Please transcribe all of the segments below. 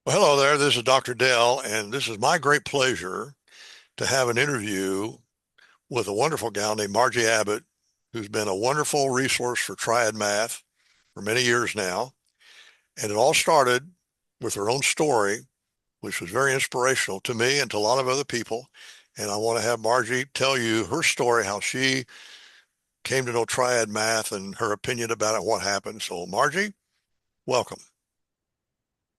Well, hello there. This is Dr. Dell, and this is my great pleasure to have an interview with a wonderful gal named Margie Abbott, who's been a wonderful resource for triad math for many years now. And it all started with her own story, which was very inspirational to me and to a lot of other people. And I want to have Margie tell you her story, how she came to know triad math and her opinion about it, what happened. So, Margie, welcome.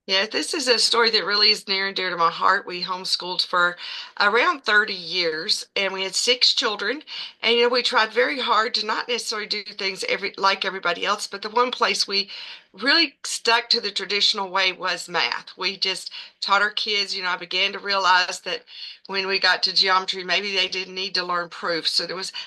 Yeah, this is a story that really is near and dear to my heart. We homeschooled for around 30 years and we had six children. And we tried very hard to not necessarily do things like everybody else, but the one place we really stuck to the traditional way was math. We just taught our kids, I began to realize that when we got to geometry, maybe they didn't need to learn proofs.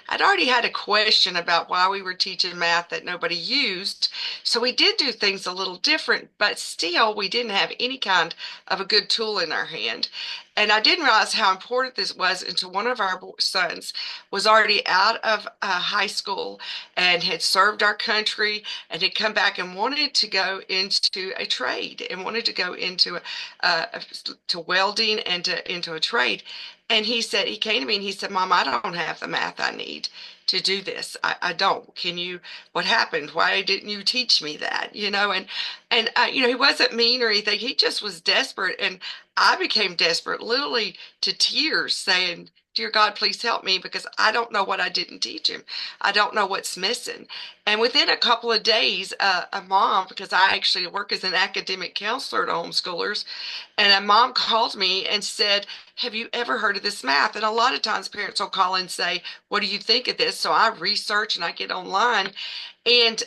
I'd already had a question about why we were teaching math that nobody used. So we did do things a little different, but still we didn't have any kind of a good tool in our hand. And I didn't realize how important this was until one of our sons was already out of high school and had served our country and had come back and wanted to go into a trade and wanted to go into to welding and into a trade. And he came to me and he said, Mom, I don't have the math I need to do this. I don't. What happened? Why didn't you teach me that? He wasn't mean or anything. He just was desperate. And I became desperate, literally to tears, saying, Dear God, please help me because I don't know what I didn't teach him. I don't know what's missing. And within a couple of days, a mom, because I actually work as an academic counselor to homeschoolers, and a mom called me and said, Have you ever heard of this math? And a lot of times parents will call and say, What do you think of this? So I research and I get online. And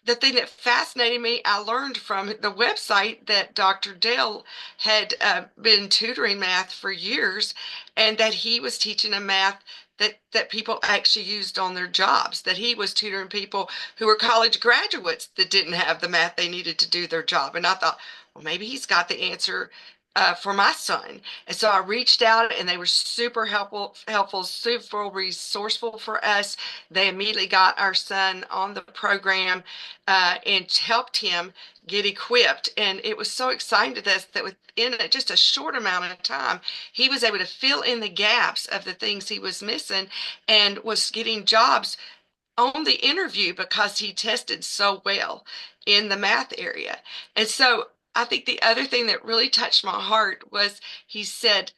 the thing that fascinated me, I learned from the website that Dr. Dale had been tutoring math for years and that he was teaching a math that people actually used on their jobs, that he was tutoring people who were college graduates that didn't have the math they needed to do their job. And I thought, well, maybe he's got the answer for my son. And so I reached out and they were super helpful, super resourceful for us. They immediately got our son on the program and helped him get equipped. And it was so exciting to us that within just a short amount of time, he was able to fill in the gaps of the things he was missing and was getting jobs on the interview because he tested so well in the math area. And so I think the other thing that really touched my heart was he said,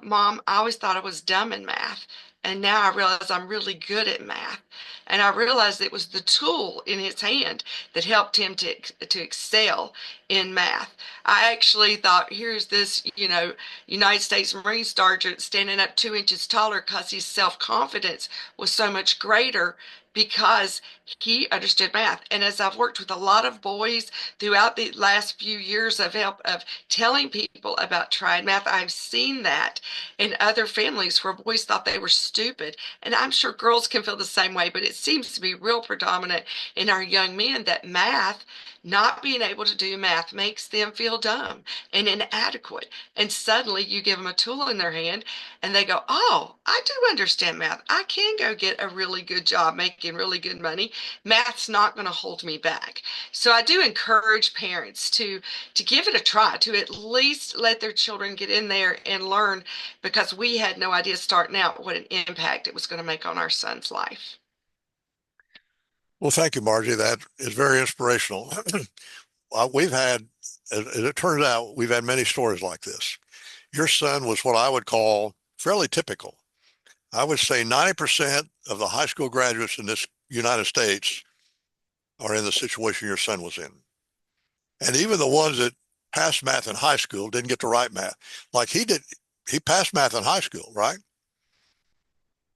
Mom, I always thought I was dumb in math. And now I realize I'm really good at math. And I realized it was the tool in his hand that helped him to excel in math. I actually thought, here's this, United States Marine Sergeant standing up 2 inches taller because his self-confidence was so much greater because he understood math. And as I've worked with a lot of boys throughout the last few years of help of telling people about triad math, I've seen that in other families where boys thought they were stupid. And I'm sure girls can feel the same way, but it seems to be real predominant in our young men that math, not being able to do math, makes them feel dumb and inadequate. And suddenly you give them a tool in their hand and they go, Oh, I do understand math. I can go get a really good job making really good money. Math's not going to hold me back. So I do encourage parents to give it a try, to at least let their children get in there and learn, because we had no idea starting out what an impact it was going to make on our son's life. Well, thank you, Margie. That is very inspirational. We've had, as it turns out, we've had many stories like this. Your son was what I would call fairly typical. I would say 90% of the high school graduates in this United States are in the situation your son was in. And even the ones that passed math in high school didn't get to write math. Like he did, he passed math in high school, right?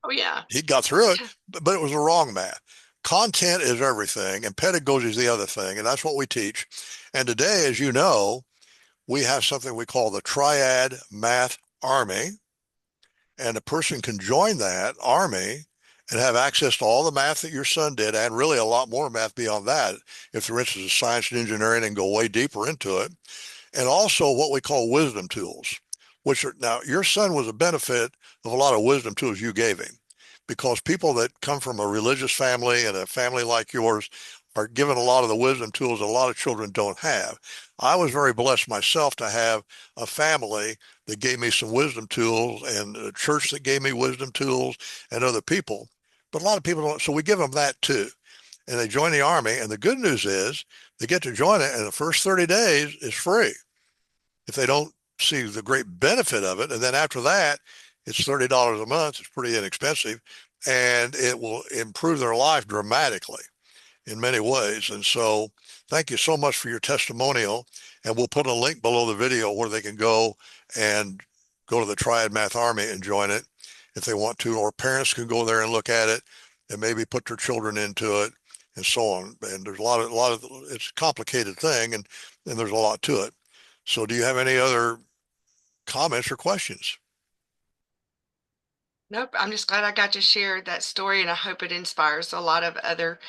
Oh, yeah. He got through it, but it was the wrong math. Content is everything, and pedagogy is the other thing, and that's what we teach. And today, as you know, we have something we call the Triad Math Army, and a person can join that army and have access to all the math that your son did, and really a lot more math beyond that, if they're interested in science and engineering and go way deeper into it. And also what we call wisdom tools, which are now your son was a benefit of a lot of wisdom tools you gave him, because people that come from a religious family and a family like yours are given a lot of the wisdom tools that a lot of children don't have. I was very blessed myself to have a family that gave me some wisdom tools and a church that gave me wisdom tools and other people. But a lot of people don't, so we give them that too. And they join the Army. And the good news is they get to join it, and the first 30 days is free if they don't see the great benefit of it. And then after that, it's $30 a month. It's pretty inexpensive, and it will improve their life dramatically in many ways. And so thank you so much for your testimonial. And we'll put a link below the video where they can and go to the Triad Math Army and join it if they want to, or parents can go there and look at it and maybe put their children into it and so on. And there's a lot of, it's a complicated thing, and there's a lot to it. So do you have any other comments or questions? Nope, I'm just glad I got to share that story, and I hope it inspires a lot of other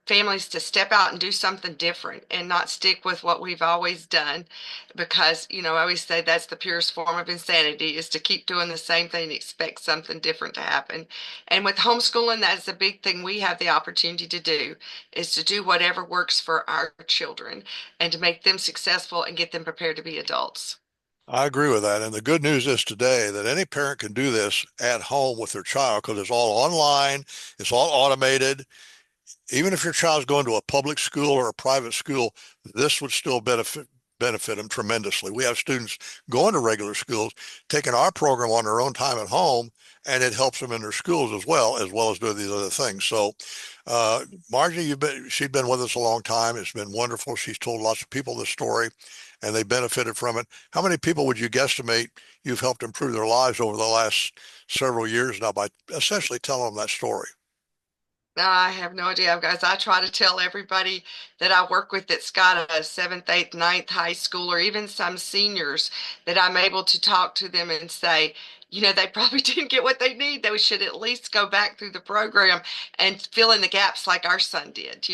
families to step out and do something different and not stick with what we've always done. Because, I always say that's the purest form of insanity is to keep doing the same thing and expect something different to happen. And with homeschooling, that's a big thing we have the opportunity to do is to do whatever works for our children and to make them successful and get them prepared to be adults. I agree with that. And the good news is today that any parent can do this at home with their child because it's all online, it's all automated. Even if your child's going to a public school or a private school, this would still benefit them tremendously. We have students going to regular schools, taking our program on their own time at home, and it helps them in their schools as well as doing these other things. So, uh, Margie, she's been with us a long time. It's been wonderful. She's told lots of people this story, and they benefited from it. How many people would you guesstimate you've helped improve their lives over the last several years now by essentially telling them that story? No, I have no idea, guys. I try to tell everybody that I work with that's got a seventh, eighth, ninth high school, or even some seniors, that I'm able to talk to them and say, they probably didn't get what they need. They should at least go back through the program and fill in the gaps like our son did,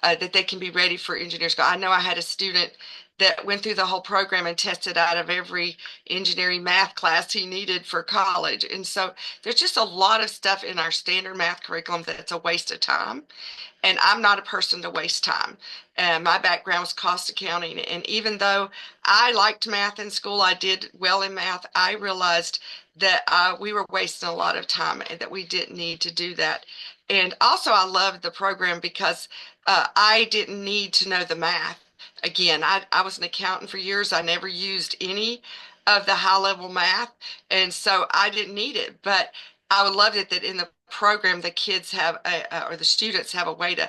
that they can be ready for engineer school. I know I had a student that went through the whole program and tested out of every engineering math class he needed for college. And so there's just a lot of stuff in our standard math curriculum that's a waste of time. And I'm not a person to waste time. My background was cost accounting. And even though I liked math in school, I did well in math, I realized that we were wasting a lot of time and that we didn't need to do that. And also, I loved the program because I didn't need to know the math. Again, I was an accountant for years. I never used any of the high level math. And so I didn't need it. But I would love it that in the program the kids have or the students have a way to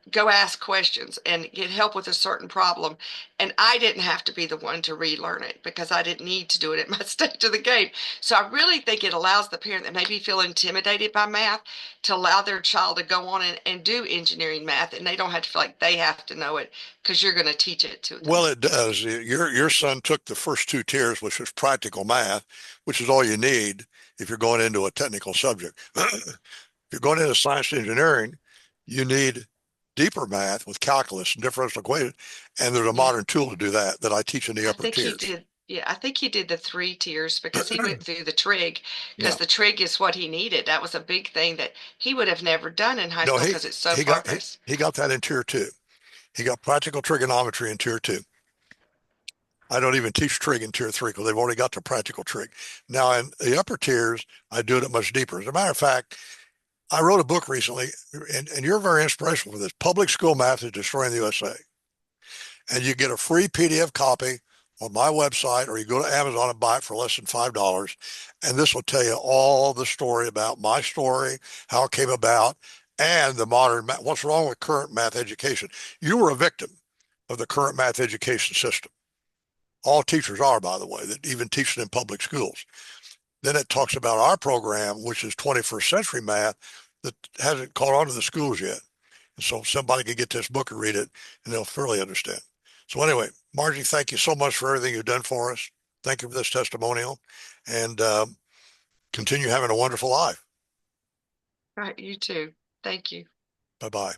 go ask questions and get help with a certain problem, and I didn't have to be the one to relearn it because I didn't need to do it at my stage of the game. So I really think it allows the parent that maybe feel intimidated by math to allow their child to go on and do engineering math, and they don't have to feel like they have to know it because you're going to teach it to Well, them. it does. Your son took the first two tiers, which was practical math, which is all you need if you're going into a technical subject. If you're going into science and engineering, you need deeper math with calculus and differential equations, and there's a Yeah. modern tool to do that I teach in the I upper think he tiers. did. Yeah, I think he did the three tiers because he went through the trig Yeah. because the trig is what he needed. That was a big thing that he would have never done in high No, school he because it's so he got he, focused. he got that in tier two. He got practical trigonometry in tier two. I don't even teach trig in tier three because they've already got the practical trig. Now in the upper tiers, I do it much deeper. As a matter of fact, I wrote a book recently, and you're very inspirational for this. Public school math is destroying the USA. And you get a free PDF copy on my website, or you go to Amazon and buy it for less than $5. And this will tell you all the story about my story, how it came about, and the modern math. What's wrong with current math education? You were a victim of the current math education system. All teachers are, by the way, that even teach it in public schools. Then it talks about our program, which is 21st century math, that hasn't caught on to the schools yet. And so somebody could get this book and read it, and they'll fairly understand. So anyway, Margie, thank you so much for everything you've done for us. Thank you for this testimonial, and continue having a wonderful life. Right, you too. Thank you. Bye bye.